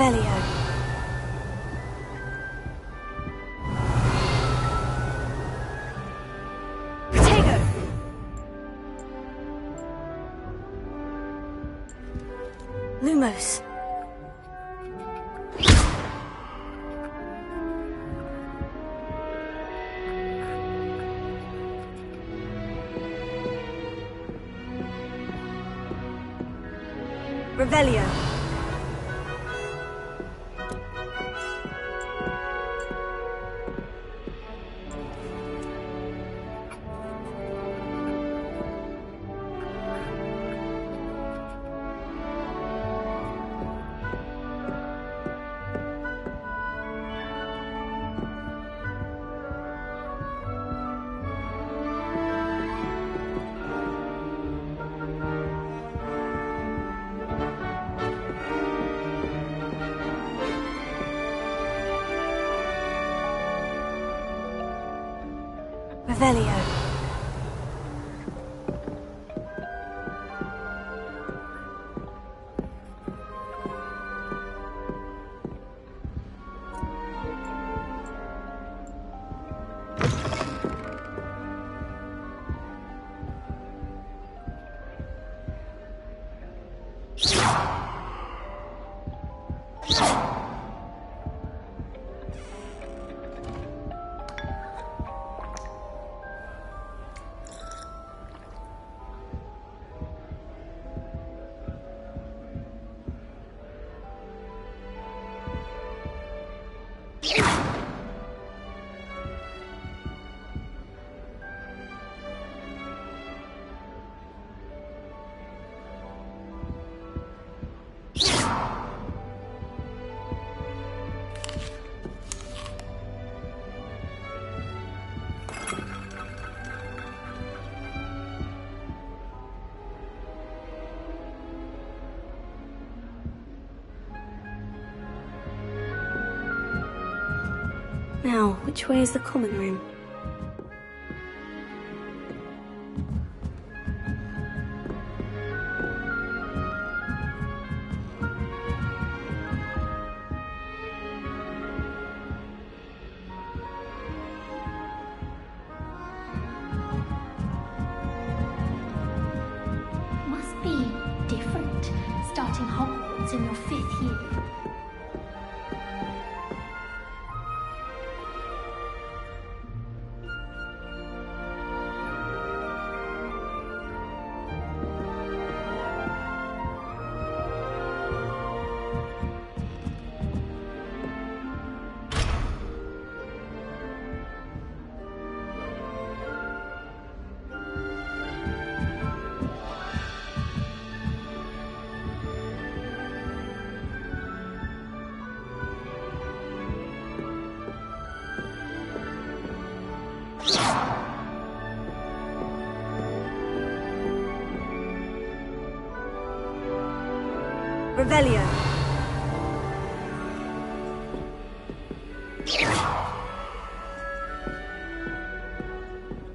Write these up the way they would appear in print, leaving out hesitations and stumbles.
Revelio. Potato. Lumos. Revelio. Revelio. Now, which way is the common room? Must be different, starting Hogwarts in your 5th year. Revelio.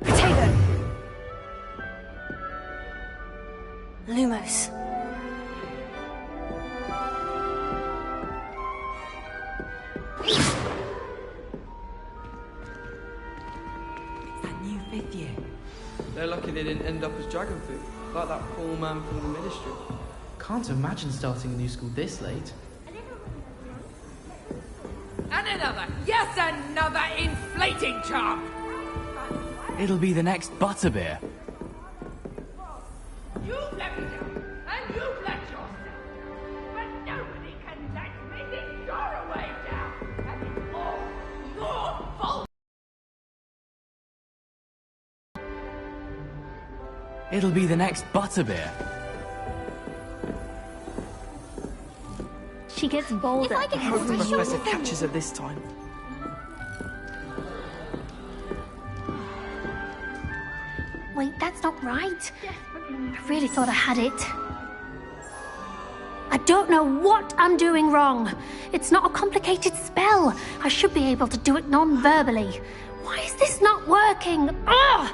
Potato. Lumos. That new 5th year. They're lucky they didn't end up as dragon food, like that poor man from the ministry. Can't imagine starting a new school this late. And another, yes, another inflating charm! It'll be the next butterbeer. You've let me down, and you've let yourself down. But nobody can let Mrs. Doraway down. And it's all your fault. It'll be the next butterbeer. She gets bolder. If I get Hoping caught, Professor catches her this time. Wait, that's not right. I really thought I had it. I don't know what I'm doing wrong. It's not a complicated spell. I should be able to do it non-verbally. Why is this not working? Ugh!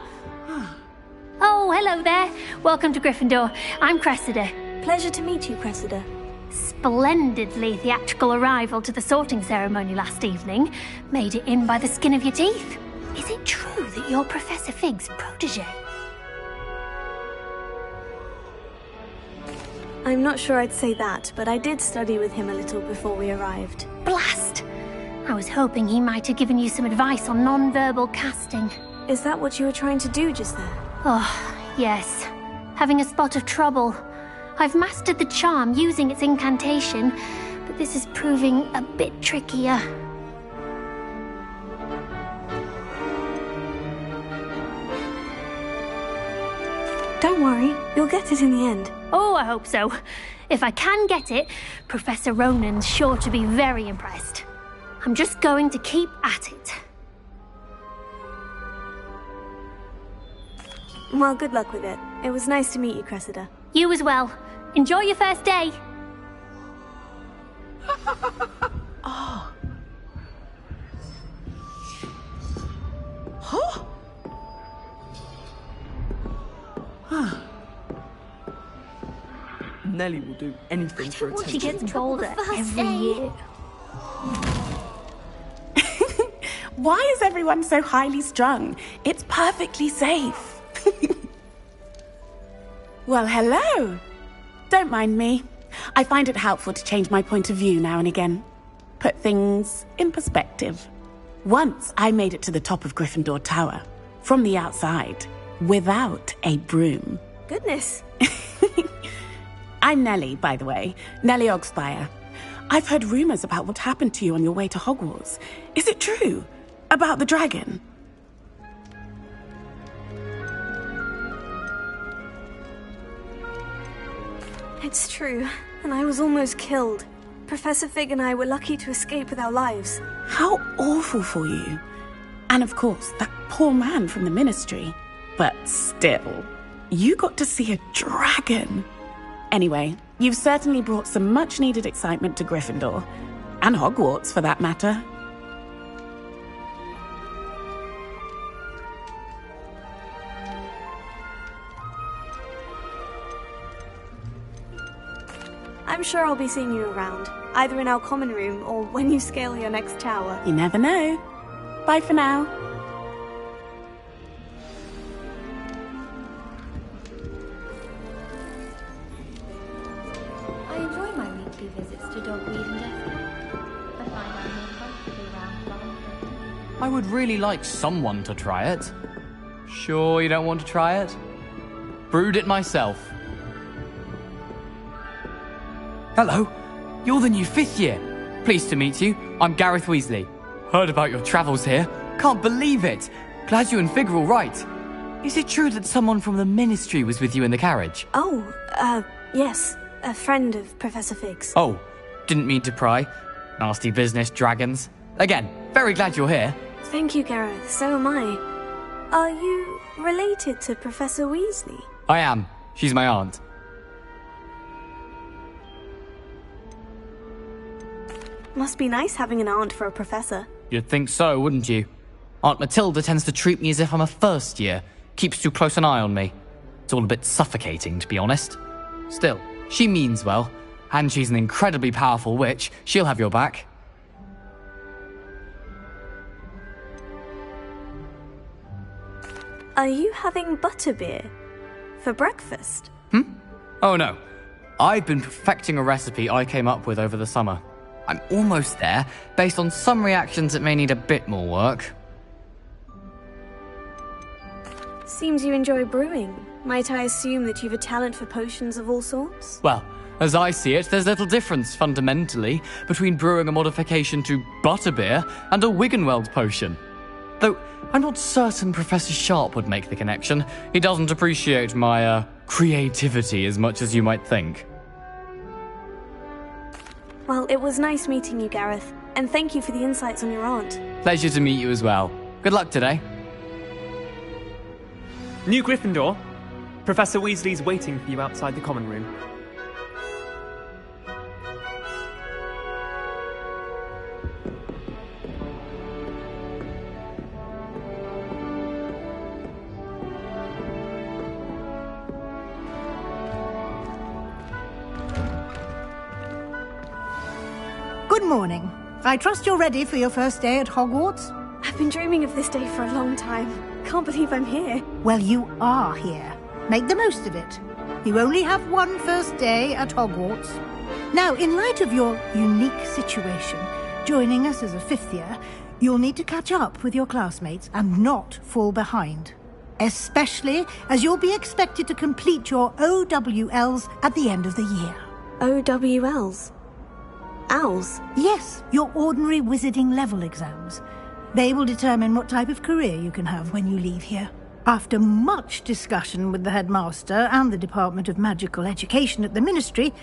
Oh, hello there. Welcome to Gryffindor. I'm Cressida. Pleasure to meet you, Cressida. splendidly theatrical arrival to the sorting ceremony last evening made it in by the skin of your teeth. Is it true that you're Professor Fig's protege? I'm not sure I'd say that, but I did study with him a little before we arrived. Blast! I was hoping he might have given you some advice on non-verbal casting. Is that what you were trying to do just there? Oh, yes. Having a spot of trouble. I've mastered the charm using its incantation, but this is proving a bit trickier. Don't worry, you'll get it in the end. Oh, I hope so. If I can get it, Professor Ronan's sure to be very impressed. I'm just going to keep at it. Well, good luck with it. It was nice to meet you, Cressida. You as well. Enjoy your first day. Oh. Huh? Huh. Nellie will do anything for attention. She gets bolder every year. Why is everyone so highly strung? It's perfectly safe. Well, hello. Don't mind me. I find it helpful to change my point of view now and again. Put things in perspective. Once I made it to the top of Gryffindor Tower, from the outside, without a broom. Goodness. I'm Nellie, by the way. Nellie Ogspire. I've heard rumors about what happened to you on your way to Hogwarts. Is it true? About the dragon? It's true, and I was almost killed. Professor Fig and I were lucky to escape with our lives. How awful for you. And of course, that poor man from the Ministry. But still, you got to see a dragon. Anyway, you've certainly brought some much-needed excitement to Gryffindor. And Hogwarts, for that matter. I'm sure I'll be seeing you around, either in our common room or when you scale your next tower. You never know. Bye for now. I enjoy my weekly visits to Dogweed and Deathgate. I find I'm more comfortable around Barnford. I would really like someone to try it. Sure you don't want to try it? Brewed it myself. Hello, you're the new 5th year. Pleased to meet you. I'm Gareth Weasley. Heard about your travels here. Can't believe it. Glad you and Fig are all right. Is it true that someone from the Ministry was with you in the carriage? Oh, yes. A friend of Professor Fig's. Oh, didn't mean to pry. Nasty business, dragons. Again, very glad you're here. Thank you, Gareth. So am I. Are you related to Professor Weasley? I am. She's my aunt. Must be nice having an aunt for a professor. You'd think so, wouldn't you? Aunt Matilda tends to treat me as if I'm a first year. Keeps too close an eye on me. It's all a bit suffocating, to be honest. Still, she means well. And she's an incredibly powerful witch. She'll have your back. Are you having butterbeer for breakfast? Oh no. I've been perfecting a recipe I came up with over the summer. I'm almost there, based on some reactions that may need a bit more work. Seems you enjoy brewing. Might I assume that you've a talent for potions of all sorts? Well, as I see it, there's little difference, fundamentally, between brewing a modification to butterbeer and a Wiggenweld potion. Though, I'm not certain Professor Sharp would make the connection. He doesn't appreciate my, creativity as much as you might think. Well, it was nice meeting you, Gareth. And thank you for the insights on your aunt. Pleasure to meet you as well. Good luck today. New Gryffindor. Professor Weasley's waiting for you outside the common room. Good morning. I trust you're ready for your first day at Hogwarts? I've been dreaming of this day for a long time. Can't believe I'm here. Well, you are here. Make the most of it. You only have one first day at Hogwarts. Now, in light of your unique situation, joining us as a fifth year, you'll need to catch up with your classmates and not fall behind. Especially as you'll be expected to complete your OWLs at the end of the year. OWLs? Owls? Yes, your ordinary wizarding level exams. They will determine what type of career you can have when you leave here. After much discussion with the headmaster and the Department of Magical Education at the Ministry,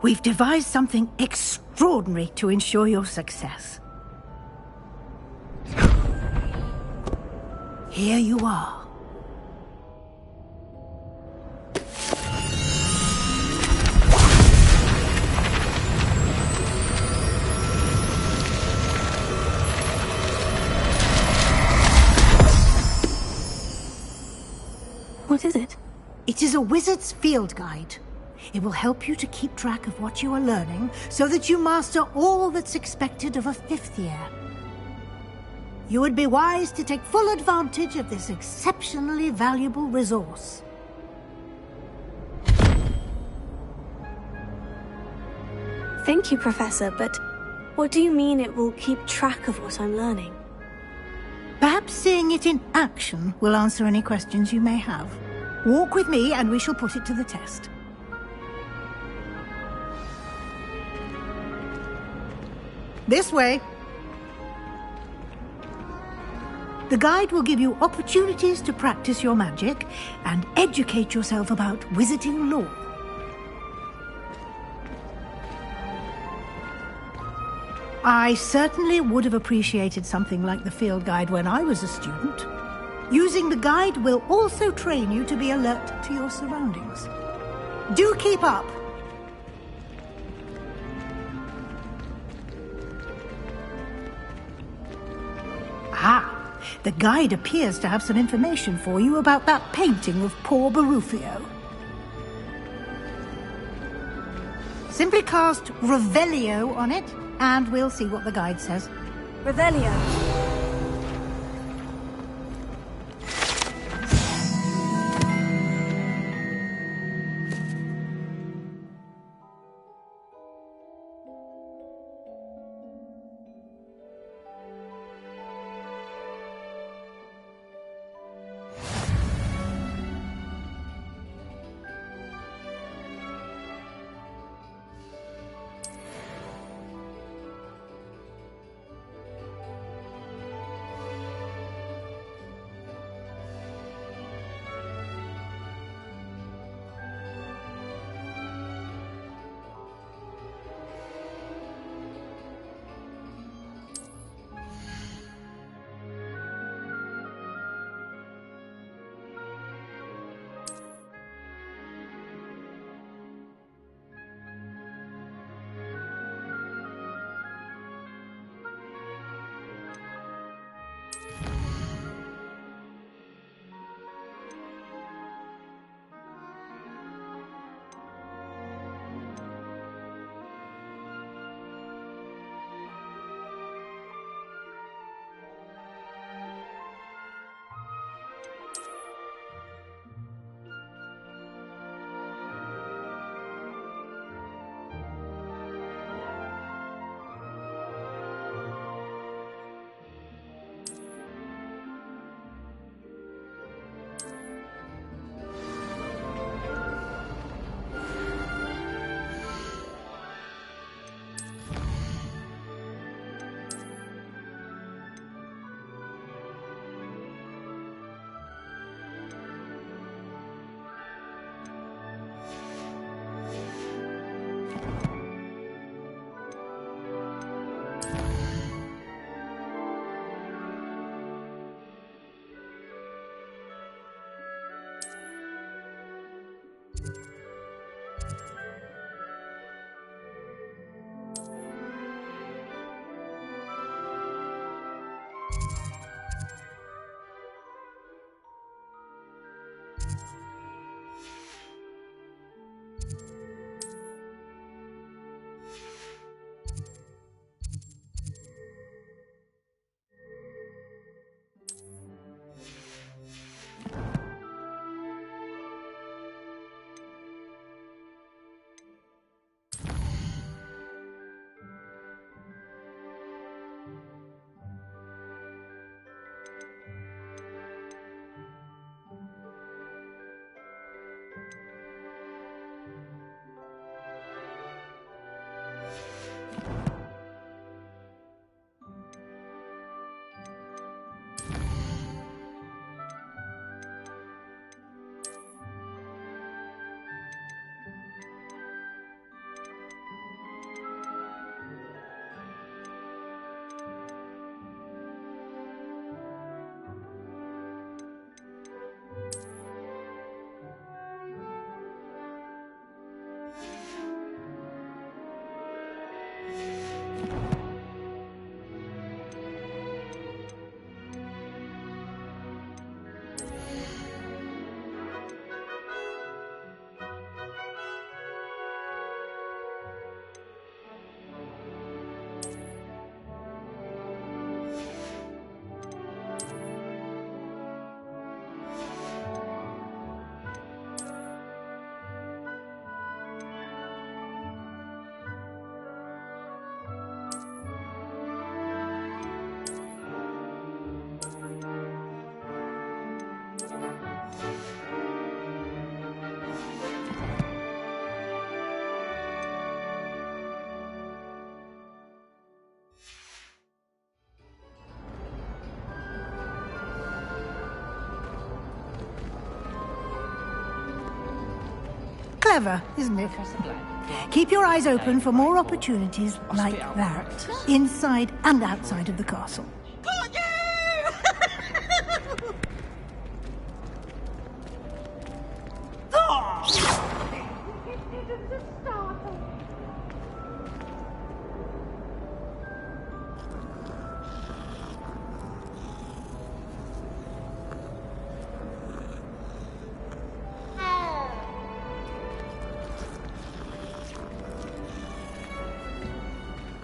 we've devised something extraordinary to ensure your success. Here you are. What is it? It is a wizard's field guide. It will help you to keep track of what you are learning so that you master all that's expected of a fifth year. You would be wise to take full advantage of this exceptionally valuable resource. Thank you, Professor, but what do you mean it will keep track of what I'm learning? Perhaps seeing it in action will answer any questions you may have. Walk with me and we shall put it to the test. This way. The guide will give you opportunities to practice your magic and educate yourself about wizarding lore. I certainly would have appreciated something like the field guide when I was a student. Using the guide will also train you to be alert to your surroundings. Do keep up! Ah, the guide appears to have some information for you about that painting of poor Barufio. Simply cast Revelio on it, and we'll see what the guide says. Revelio. Clever, isn't it? Keep your eyes open for more opportunities like that, inside and outside of the castle.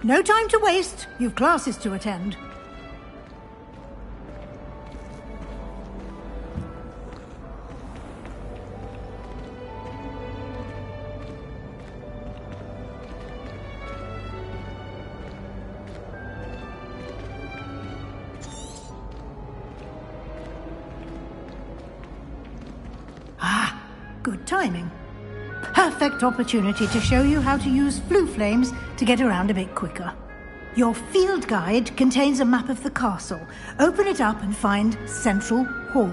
No time to waste. You've classes to attend. Ah, good timing. Perfect opportunity to show you how to use flue flames to get around a bit quicker. Your field guide contains a map of the castle. Open it up and find Central Hall.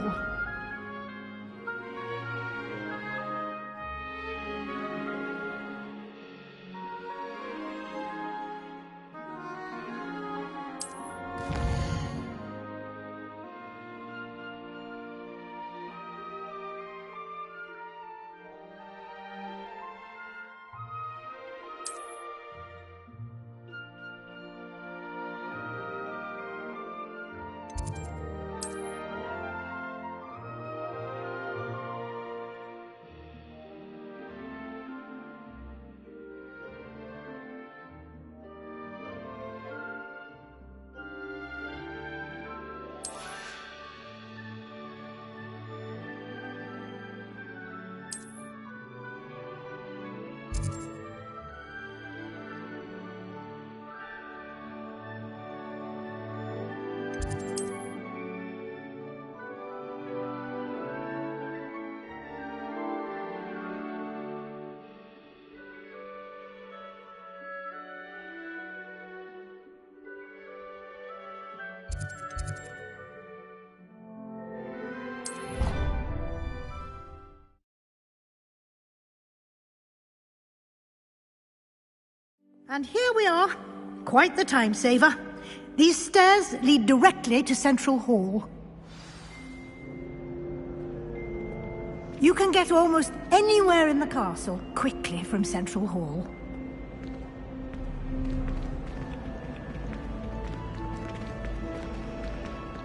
And here we are. Quite the time saver. These stairs lead directly to Central Hall. You can get almost anywhere in the castle quickly from Central Hall.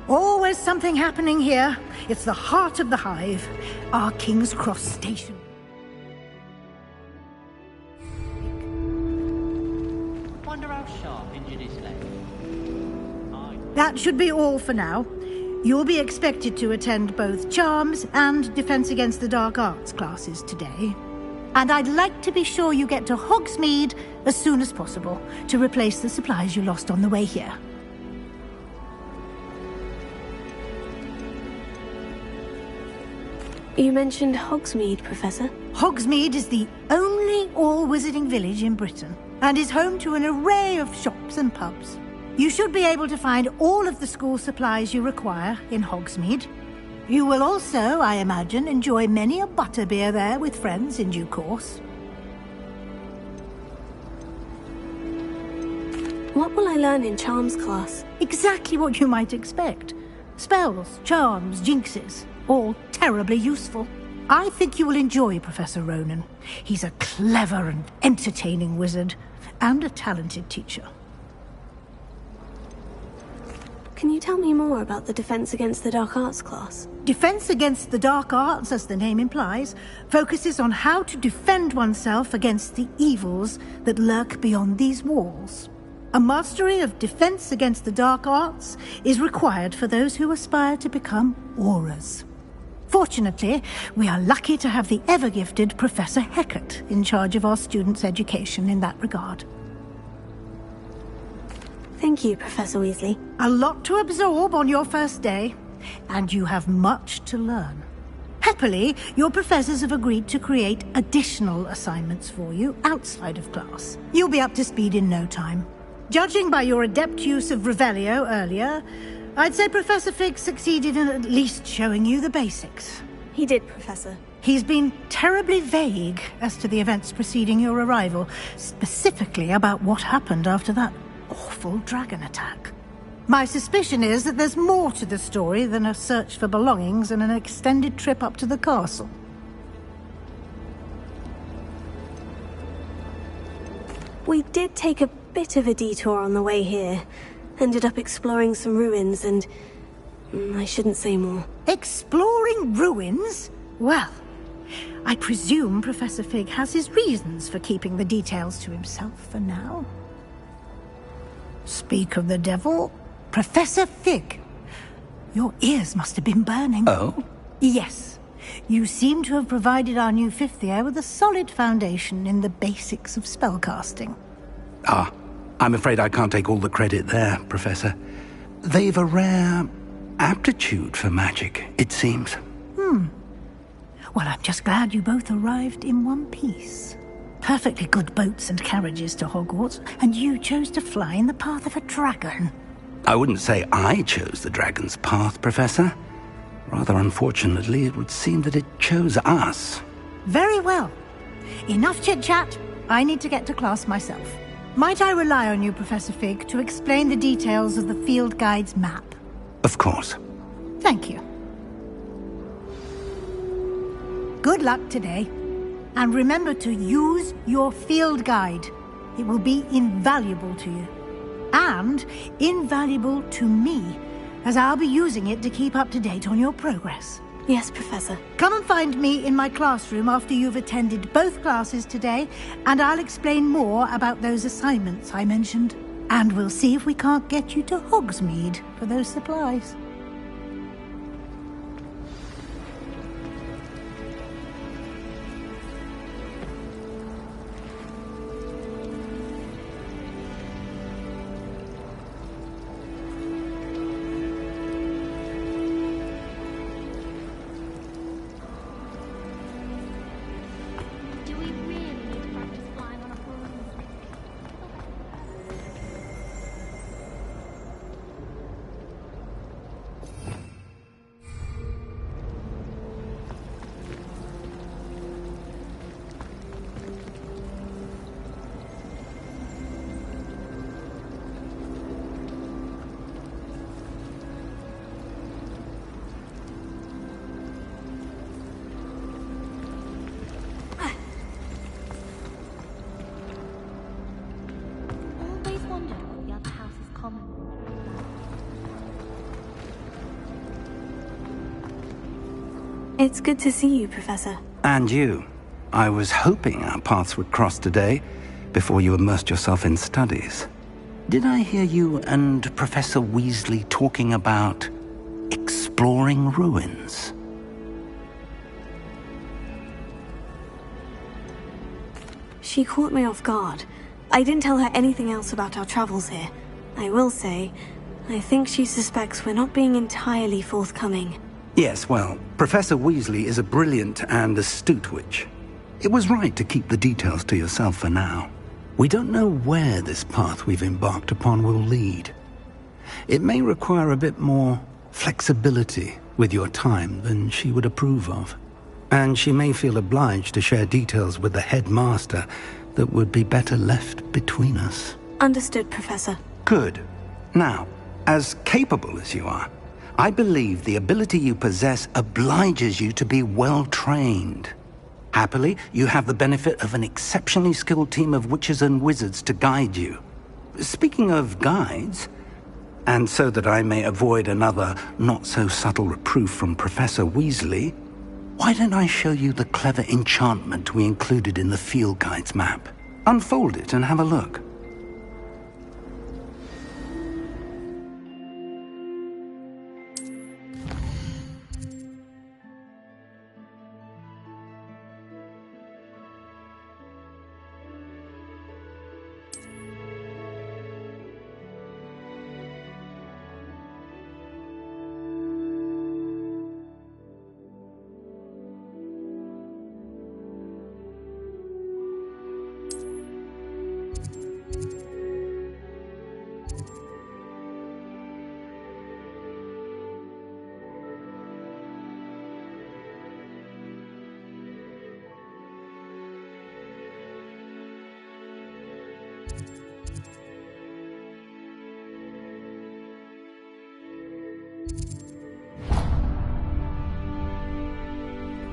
Always something happening here. It's the heart of the hive, our King's Cross station. That should be all for now. You'll be expected to attend both Charms and Defense Against the Dark Arts classes today. And I'd like to be sure you get to Hogsmeade as soon as possible to replace the supplies you lost on the way here. You mentioned Hogsmeade, Professor. Hogsmeade is the only all-wizarding village in Britain and is home to an array of shops and pubs. You should be able to find all of the school supplies you require in Hogsmeade. You will also, I imagine, enjoy many a butterbeer there with friends in due course. What will I learn in Charms class? Exactly what you might expect. Spells, charms, jinxes, all terribly useful. I think you will enjoy Professor Ronan. He's a clever and entertaining wizard, and a talented teacher. Can you tell me more about the Defense Against the Dark Arts class? Defense Against the Dark Arts, as the name implies, focuses on how to defend oneself against the evils that lurk beyond these walls. A mastery of Defense Against the Dark Arts is required for those who aspire to become Aurors. Fortunately, we are lucky to have the ever-gifted Professor Hecat in charge of our students' education in that regard. Thank you, Professor Weasley. A lot to absorb on your first day, and you have much to learn. Happily, your professors have agreed to create additional assignments for you outside of class. You'll be up to speed in no time. Judging by your adept use of Revelio earlier, I'd say Professor Fig succeeded in at least showing you the basics. He did, Professor. He's been terribly vague as to the events preceding your arrival, specifically about what happened after that awful dragon attack. My suspicion is that there's more to the story than a search for belongings and an extended trip up to the castle. We did take a bit of a detour on the way here. Ended up exploring some ruins and... I shouldn't say more. Exploring ruins? Well, I presume Professor Fig has his reasons for keeping the details to himself for now. Speak of the devil, Professor Fig. Your ears must have been burning. Oh? Yes. You seem to have provided our new fifth year with a solid foundation in the basics of spellcasting. Ah, I'm afraid I can't take all the credit there, Professor. They've a rare aptitude for magic, it seems. Well, I'm just glad you both arrived in one piece. Perfectly good boats and carriages to Hogwarts, and you chose to fly in the path of a dragon. I wouldn't say I chose the dragon's path, Professor. Rather unfortunately, it would seem that it chose us. Very well. Enough chit-chat. I need to get to class myself. Might I rely on you, Professor Fig, to explain the details of the field guide's map? Of course. Thank you. Good luck today. And remember to use your field guide. It will be invaluable to you. And invaluable to me, as I'll be using it to keep up to date on your progress. Yes, Professor. Come and find me in my classroom after you've attended both classes today, and I'll explain more about those assignments I mentioned. And we'll see if we can't get you to Hogsmeade for those supplies. Do we really need to practice flying on a broom? Always wondered what the other house is common. It's good to see you, Professor. And you. I was hoping our paths would cross today, before you immersed yourself in studies. Did I hear you and Professor Weasley talking about exploring ruins? She caught me off guard. I didn't tell her anything else about our travels here. I will say, I think she suspects we're not being entirely forthcoming. Yes, well, Professor Weasley is a brilliant and astute witch. It was right to keep the details to yourself for now. We don't know where this path we've embarked upon will lead. It may require a bit more flexibility with your time than she would approve of. And she may feel obliged to share details with the headmaster that would be better left between us. Understood, Professor. Good. Now, as capable as you are, I believe the ability you possess obliges you to be well trained. Happily, you have the benefit of an exceptionally skilled team of witches and wizards to guide you. Speaking of guides, and so that I may avoid another not-so-subtle reproof from Professor Weasley, why don't I show you the clever enchantment we included in the field guide's map? Unfold it and have a look.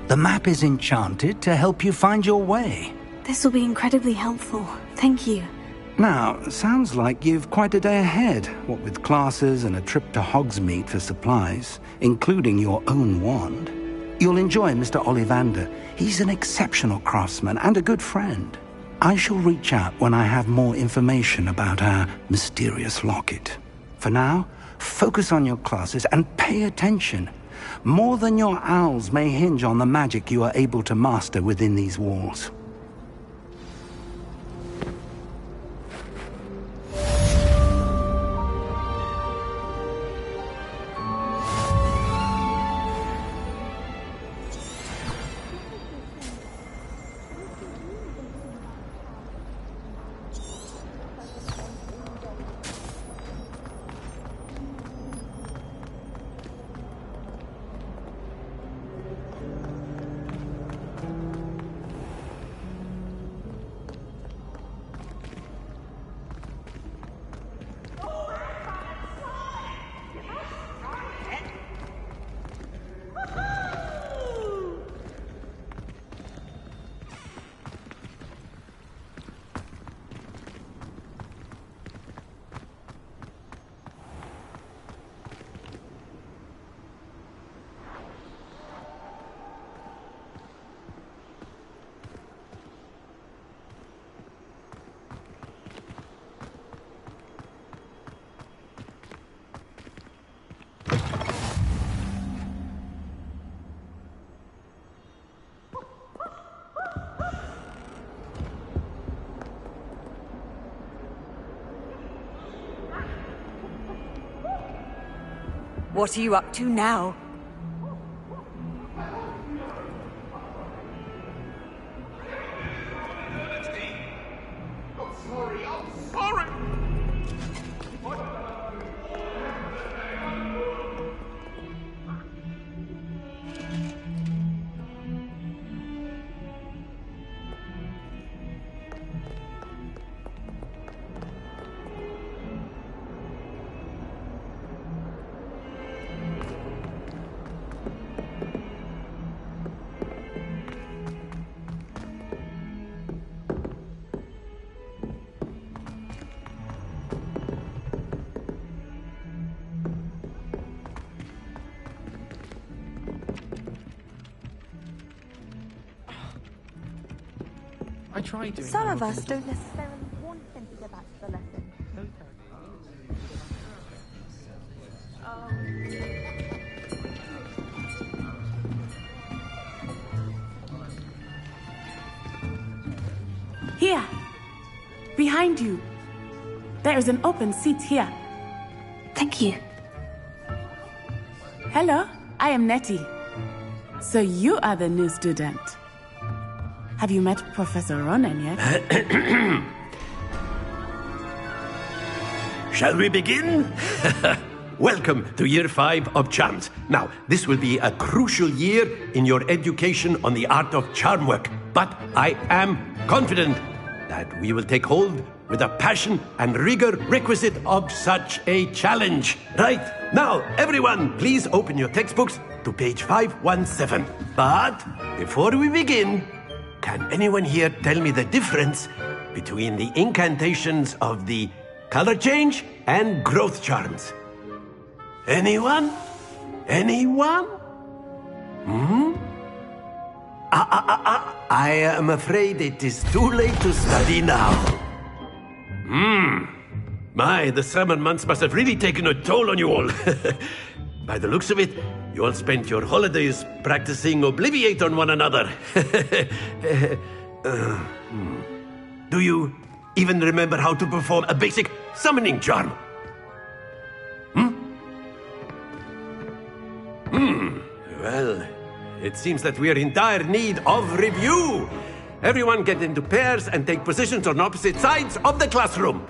The map is enchanted to help you find your way. This will be incredibly helpful. Thank you. Now, sounds like you've quite a day ahead, what with classes and a trip to Hogsmeade for supplies, including your own wand. You'll enjoy Mr. Ollivander. He's an exceptional craftsman and a good friend. I shall reach out when I have more information about our mysterious locket. For now, focus on your classes and pay attention. More than your owls may hinge on the magic you are able to master within these walls. What are you up to now? I tried doing Some of us don't necessarily want them to go back to the lesson. Here! Behind you! There is an open seat here. Thank you. Hello, I am Nettie. So you are the new student. Have you met Professor Ronan yet? Shall we begin? Welcome to Year 5 of Charms. Now, this will be a crucial year in your education on the art of charm work, but I am confident that we will take hold with the passion and rigor requisite of such a challenge. Right, now, everyone, please open your textbooks to page 517. But before we begin, can anyone here tell me the difference between the incantations of the color change and growth charms? Anyone? Anyone? I am afraid it is too late to study now. My, the summer months must have really taken a toll on you all. By the looks of it, you all spent your holidays practicing Obliviate on one another. Do you even remember how to perform a basic summoning charm? Well, it seems that we are in dire need of review. Everyone get into pairs and take positions on opposite sides of the classroom.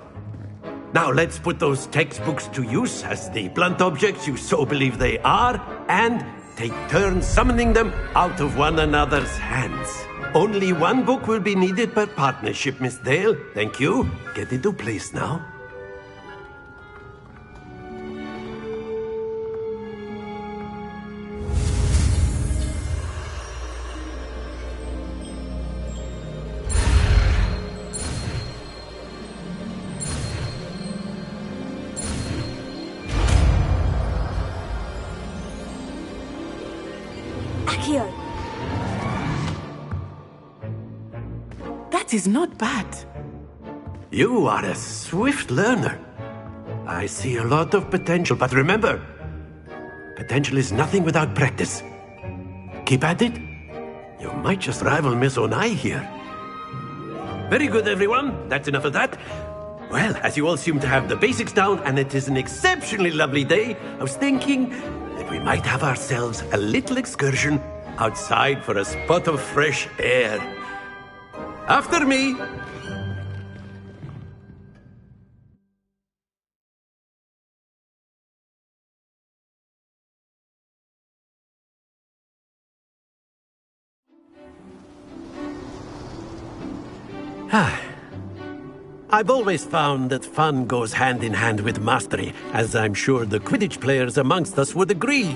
Now let's put those textbooks to use as the blunt objects you so believe they are, and take turns summoning them out of one another's hands. Only one book will be needed per partnership, Miss Dale. Thank you. Get into place now. Accio! That is not bad. You are a swift learner. I see a lot of potential, but remember, potential is nothing without practice. Keep at it. You might just rival Miss Onai here. Very good, everyone. That's enough of that. Well, as you all seem to have the basics down, and it is an exceptionally lovely day, I was thinking that we might have ourselves a little excursion outside for a spot of fresh air. After me. I've always found that fun goes hand in hand with mastery, as I'm sure the Quidditch players amongst us would agree,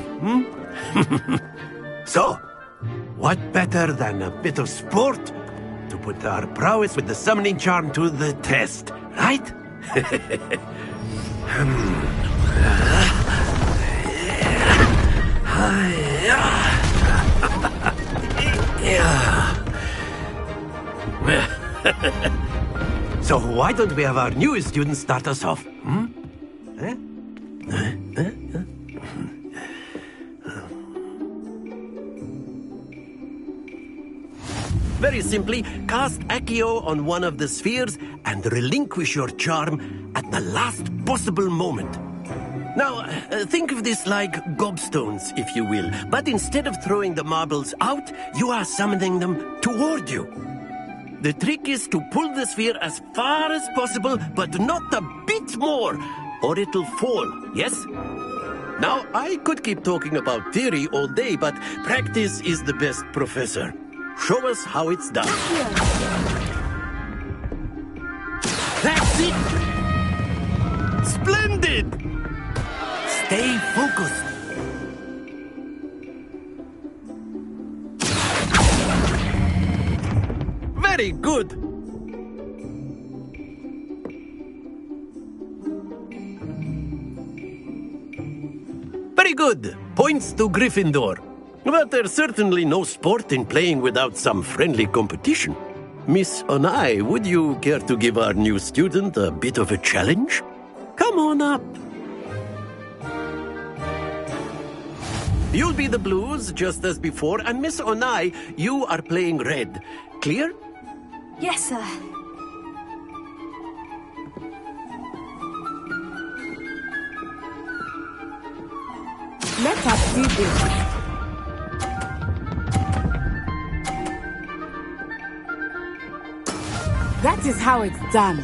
So, what better than a bit of sport to put our prowess with the summoning charm to the test, right? So why don't we have our newest student start us off? Very simply, cast Accio on one of the spheres and relinquish your charm at the last possible moment. Now, think of this like gobstones, if you will, but instead of throwing the marbles out, you are summoning them toward you. The trick is to pull the sphere as far as possible, but not a bit more, or it'll fall, yes? Now, I could keep talking about theory all day, but practice is the best professor. Show us how it's done. That's it! Splendid! Stay focused. Very good. Very good. Points to Gryffindor. But there's certainly no sport in playing without some friendly competition. Miss Onai, would you care to give our new student a bit of a challenge? Come on up. You'll be the blues, just as before, and Miss Onai, you are playing red. Clear? Yes, sir. Let us see this. That is how it's done.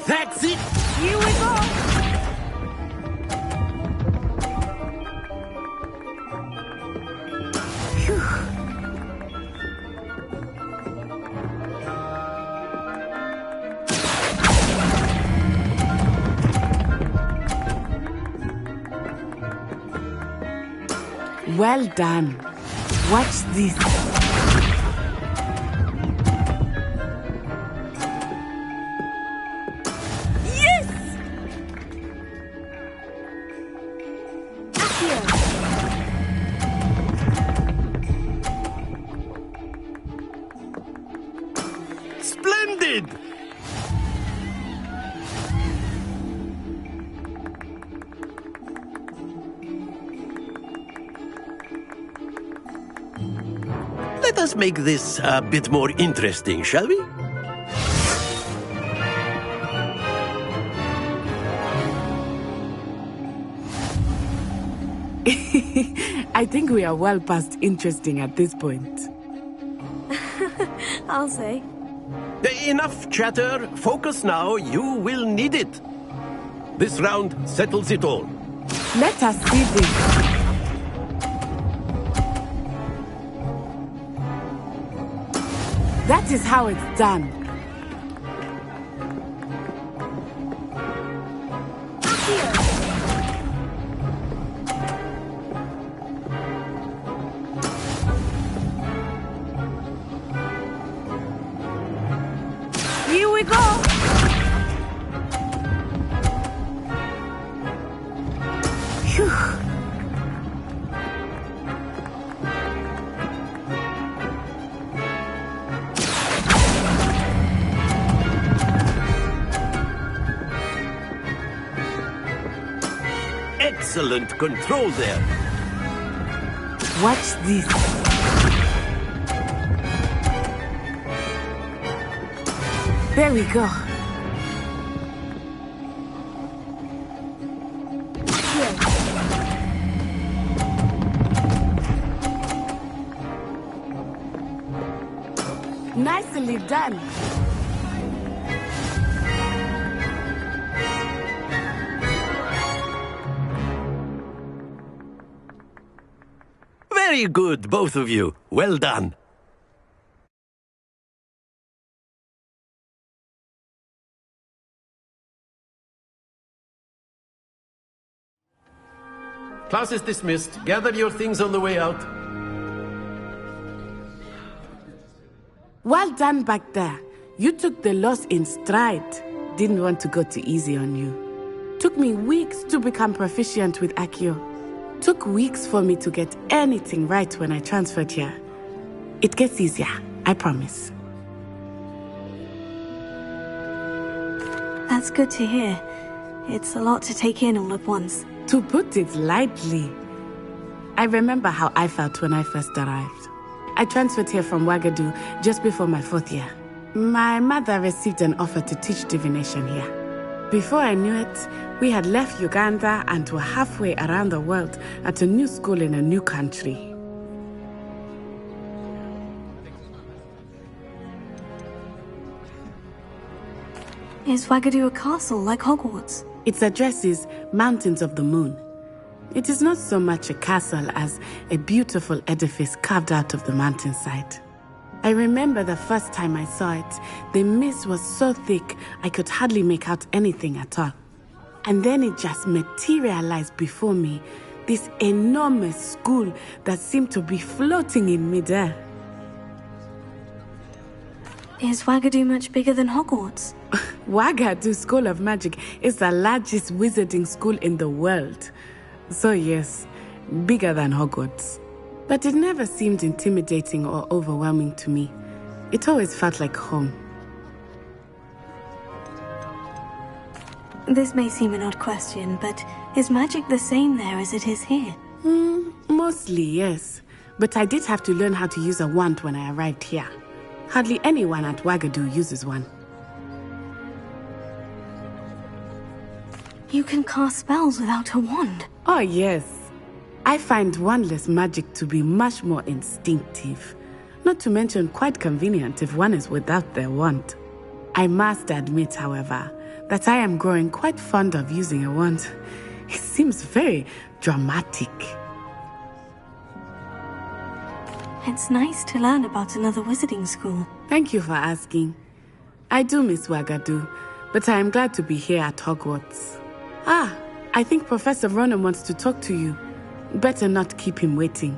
That's it! Here we go! Well done. Watch this. Splendid! Let us make this a bit more interesting, shall we? I think we are well past interesting at this point. I'll say. Enough chatter. Focus now. You will need it. This round settles it all. Let us see this. That is how it's done. excellent control there. Watch this. There we go. Nicely done. Very good, both of you. Well done. Class is dismissed. Gather your things on the way out. Well done back there. You took the loss in stride. Didn't want to go too easy on you. Took me weeks to become proficient with Accio. Took weeks for me to get anything right when I transferred here. It gets easier, I promise. That's good to hear. It's a lot to take in all at once. To put it lightly. I remember how I felt when I first arrived. I transferred here from Ouagadougou just before my 4th year. My mother received an offer to teach divination here. Before I knew it, we had left Uganda and were halfway around the world at a new school in a new country. Is Ouagadougou a castle like Hogwarts? Its address is Mountains of the Moon. It is not so much a castle as a beautiful edifice carved out of the mountainside. I remember the first time I saw it, the mist was so thick I could hardly make out anything at all. And then it just materialized before me, this enormous school that seemed to be floating in midair. Is Ouagadougou much bigger than Hogwarts? Ouagadougou School of Magic is the largest wizarding school in the world. So yes, bigger than Hogwarts. But it never seemed intimidating or overwhelming to me. It always felt like home. This may seem an odd question, but is magic the same there as it is here? Mostly, yes. But I did have to learn how to use a wand when I arrived here. Hardly anyone at Ouagadougou uses one. You can cast spells without a wand? Oh, yes. I find wandless magic to be much more instinctive. Not to mention quite convenient if one is without their wand. I must admit, however, that I am growing quite fond of using a wand. It seems very dramatic. It's nice to learn about another wizarding school. Thank you for asking. I do miss Ouagadougou, but I am glad to be here at Hogwarts. I think Professor Ronan wants to talk to you. Better not keep him waiting.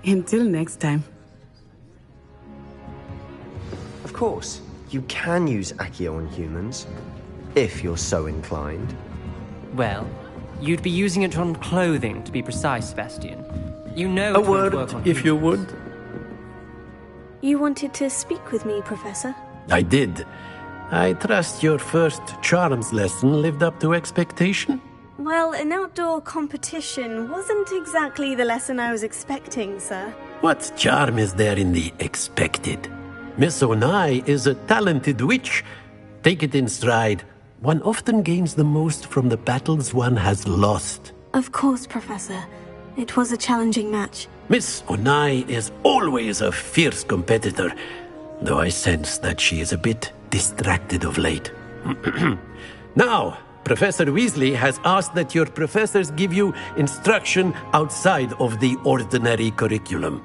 Until next time. Of course, you can use Accio on humans, if you're so inclined. Well, you'd be using it on clothing, to be precise, Sebastian. You know A it won't word, work on if you would. You wanted to speak with me, Professor? I did. I trust your first charms lesson lived up to expectation? Well, an outdoor competition wasn't exactly the lesson I was expecting, sir. What charm is there in the expected? Miss Onai is a talented witch. Take it in stride. One often gains the most from the battles one has lost. Of course, Professor. It was a challenging match. Miss Onai is always a fierce competitor, though I sense that she is a bit distracted of late. Now, Professor Weasley has asked that your professors give you instruction outside of the ordinary curriculum.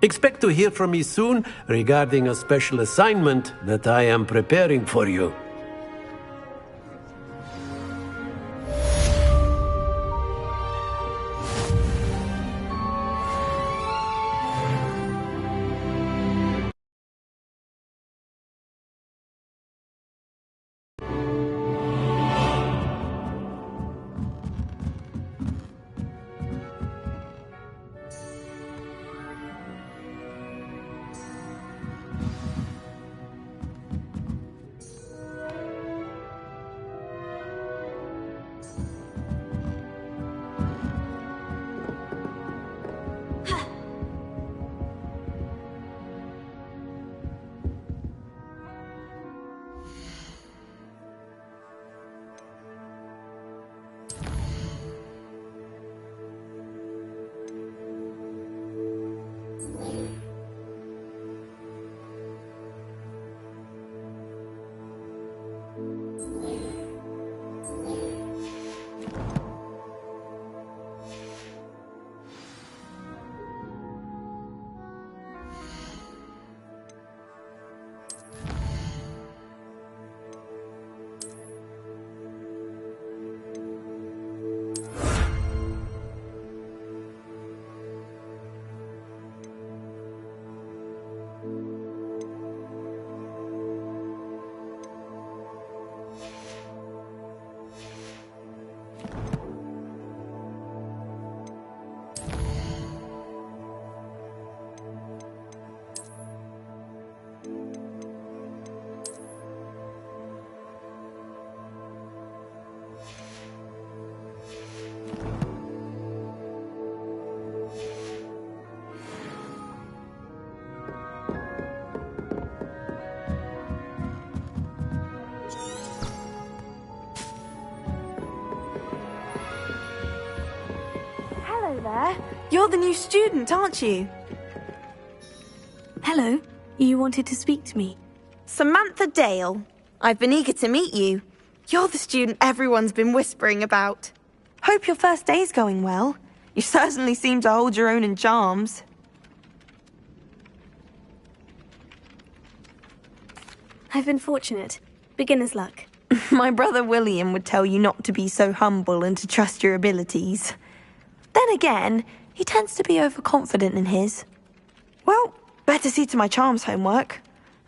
Expect to hear from me soon regarding a special assignment that I am preparing for you. there. You're the new student, aren't you? Hello. You wanted to speak to me. Samantha Dale. I've been eager to meet you. You're the student everyone's been whispering about. Hope your first day's going well. You certainly seem to hold your own in charms. I've been fortunate. Beginner's luck. My brother William would tell you not to be so humble and to trust your abilities. Then again, he tends to be overconfident in his. Well, better see to my charms homework.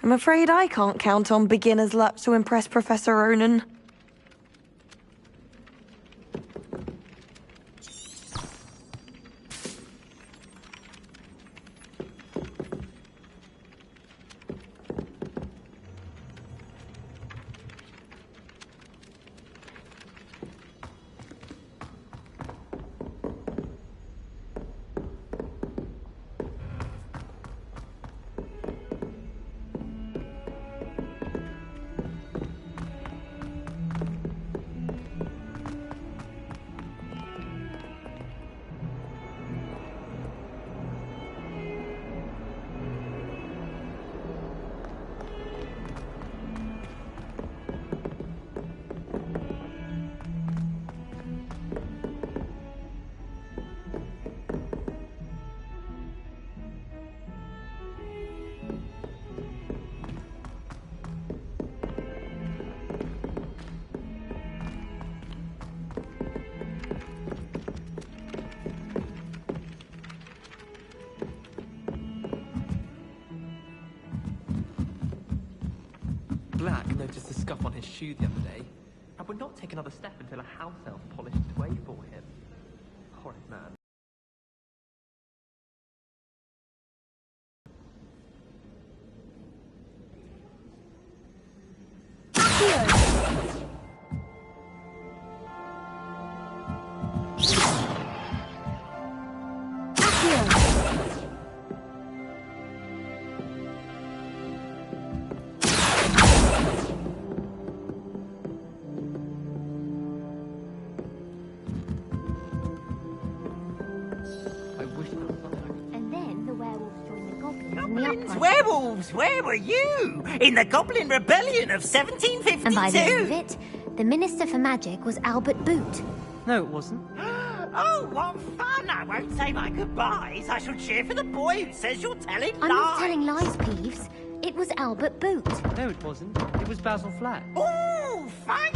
I'm afraid I can't count on beginner's luck to impress Professor Ronan. Black noticed a scuff on his shoe the other day, and would not take another step until a house elf polished it away for him. Horrid man. Werewolves, where were you? In the Goblin Rebellion of 1752? And by the end of it, the Minister for Magic was Albert Boot. No, it wasn't. Oh, what fun! I won't say my goodbyes. I shall cheer for the boy who says you're telling lies. I'm not telling lies, Peeves. It was Albert Boot. No, it wasn't. It was Basil Flack. Ooh, fight!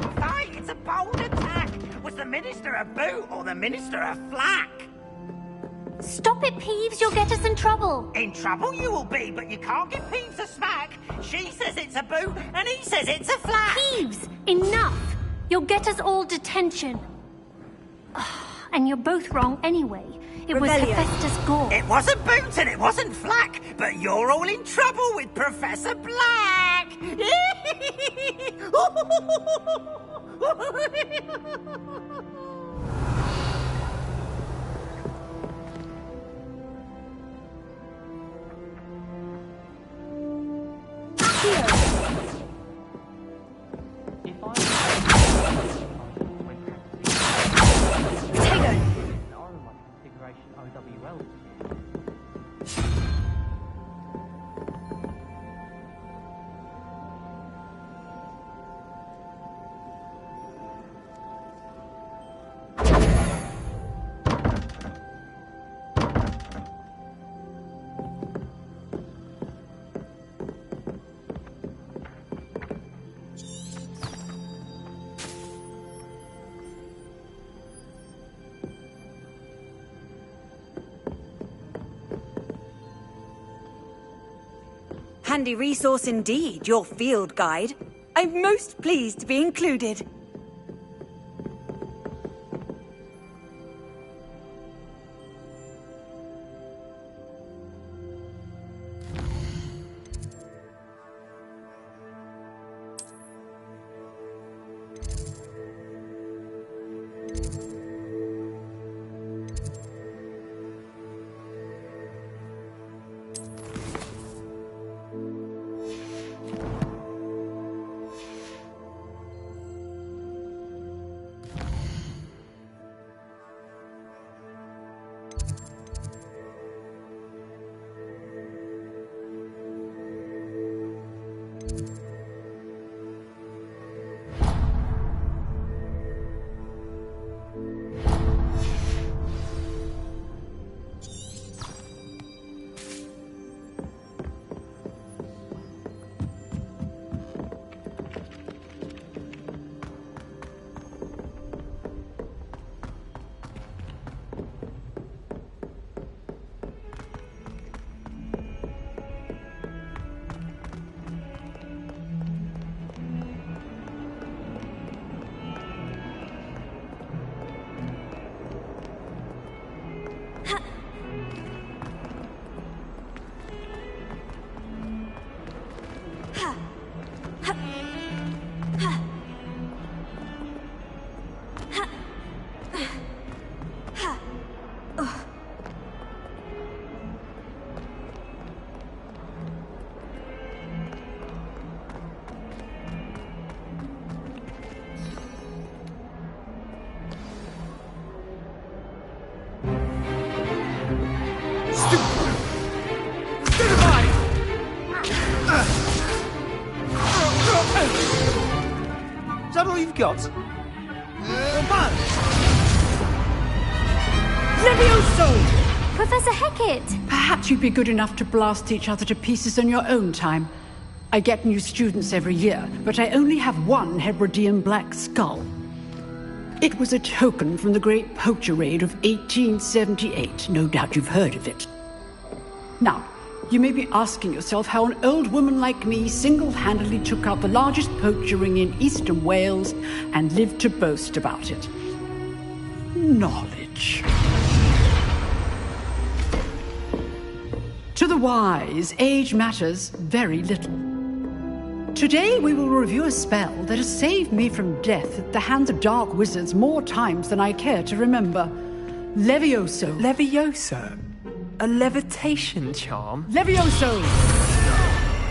It's a bold attack. Was the Minister a Boot or the Minister a Flack? Stop it, Peeves. You'll get us in trouble. In trouble you will be, but you can't give Peeves a smack. She says it's a Boot, and he says it's a Flack. Peeves, enough. You'll get us all detention. And you're both wrong anyway. It was Hephaestus Gore. It wasn't Boot and it wasn't Flack, but you're all in trouble with Professor Black. Handy resource indeed, your field guide. I'm most pleased to be included. Is that all you've got? Levioso! Professor Hecat! Perhaps you'd be good enough to blast each other to pieces on your own time. I get new students every year, but I only have one Hebridean black skull. It was a token from the Great Poacher Raid of 1878. No doubt you've heard of it. Now, you may be asking yourself how an old woman like me single-handedly took out the largest poacher ring in eastern Wales and lived to boast about it. Knowledge. To the wise, age matters very little. Today we will review a spell that has saved me from death at the hands of dark wizards more times than I care to remember. Levioso. Levioso? A levitation charm? Levioso!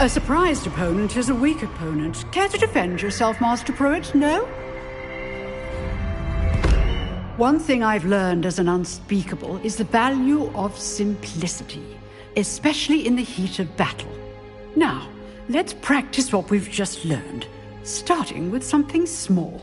A surprised opponent is a weak opponent. Care to defend yourself, Master Pruitt? No? One thing I've learned as an unspeakable is the value of simplicity, especially in the heat of battle. Now, let's practice what we've just learned, starting with something small.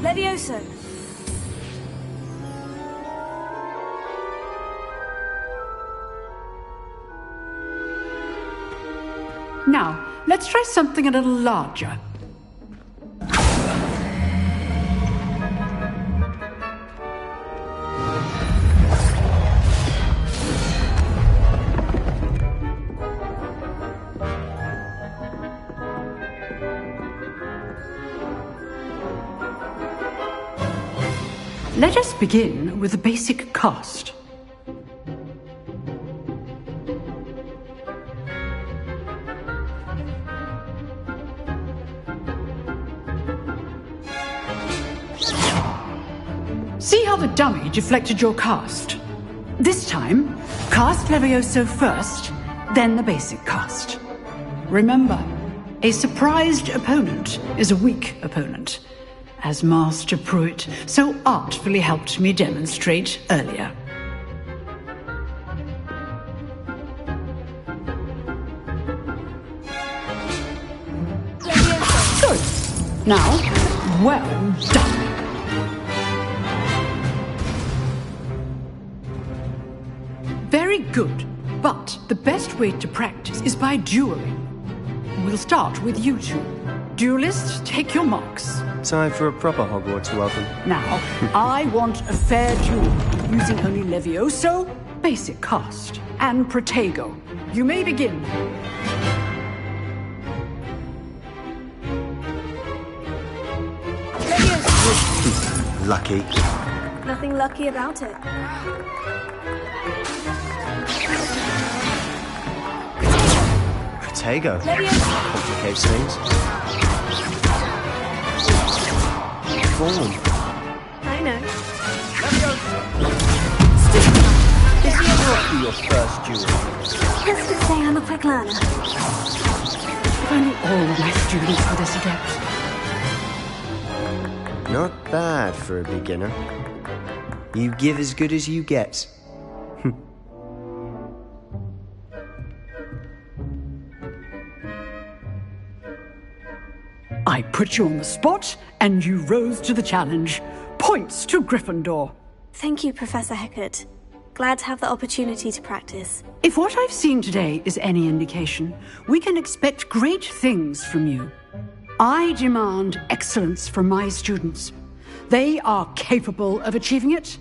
Levioso! Now, let's try something a little larger. Let us begin with the basic cast. See how the dummy deflected your cast? This time, cast Levioso first, then the basic cast. Remember, a surprised opponent is a weak opponent, as Master Pruitt so artfully helped me demonstrate earlier. Good. Now, well done. Very good, but the best way to practice is by dueling. We'll start with you two. Duelists, take your marks. Time for a proper Hogwarts welcome. Now, I want a fair duel, using only Levioso, basic cast, and Protego. You may begin. Levioso! Lucky. Nothing lucky about it. Protego. Levioso! Complicates things. Form. I know. This is what you your first duel? Let's just say I'm a quick learner. If only all my students were this adept. Not bad for a beginner. You give as good as you get. I put you on the spot, and you rose to the challenge. Points to Gryffindor. Thank you, Professor Hecat. Glad to have the opportunity to practice. If what I've seen today is any indication, we can expect great things from you. I demand excellence from my students. They are capable of achieving it,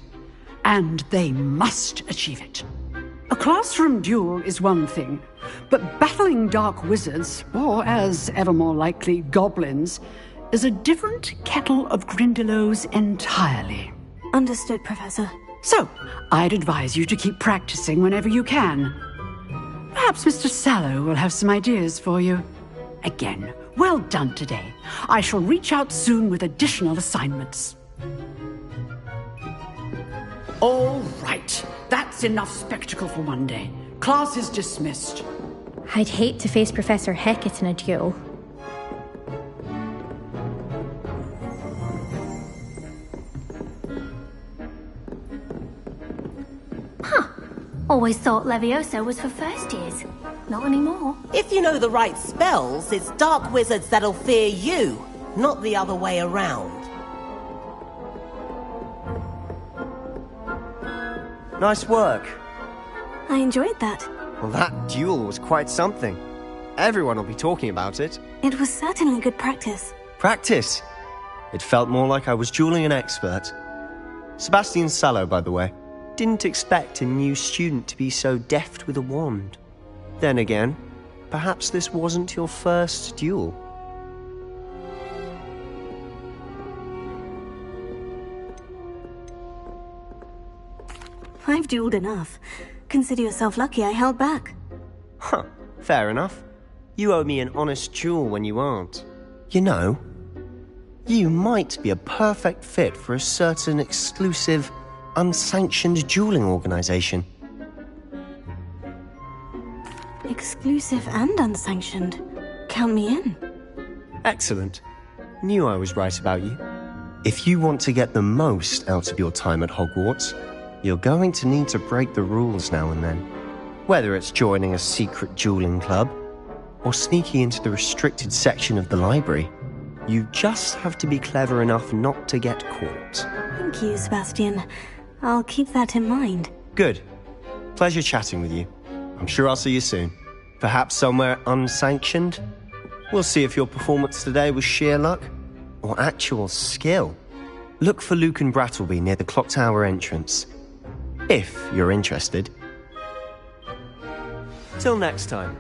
and they must achieve it. A classroom duel is one thing, but battling dark wizards, or as ever more likely, goblins, is a different kettle of Grindylows entirely. Understood, Professor. So, I'd advise you to keep practicing whenever you can. Perhaps Mr. Sallow will have some ideas for you. Again, well done today. I shall reach out soon with additional assignments. All right. That's enough spectacle for one day. Class is dismissed. I'd hate to face Professor Hecat in a duel. Always thought Leviosa was for first years. Not anymore. If you know the right spells, it's dark wizards that'll fear you, not the other way around. Nice work. I enjoyed that. Well, that duel was quite something. Everyone will be talking about it. It was certainly good practice. Practice? It felt more like I was dueling an expert. Sebastian Sallow, by the way. Didn't expect a new student to be so deft with a wand. Then again, perhaps this wasn't your first duel. I've dueled enough. Consider yourself lucky I held back. Huh, fair enough. You owe me an honest duel when you aren't. You know, you might be a perfect fit for a certain exclusive, unsanctioned dueling organization. Exclusive and unsanctioned. Count me in. Excellent. Knew I was right about you. If you want to get the most out of your time at Hogwarts, you're going to need to break the rules now and then. Whether it's joining a secret dueling club, or sneaking into the restricted section of the library, you just have to be clever enough not to get caught. Thank you, Sebastian. I'll keep that in mind. Good. Pleasure chatting with you. I'm sure I'll see you soon. Perhaps somewhere unsanctioned? We'll see if your performance today was sheer luck or actual skill. Look for Luke and Brattleby near the clock tower entrance. If you're interested. Till next time.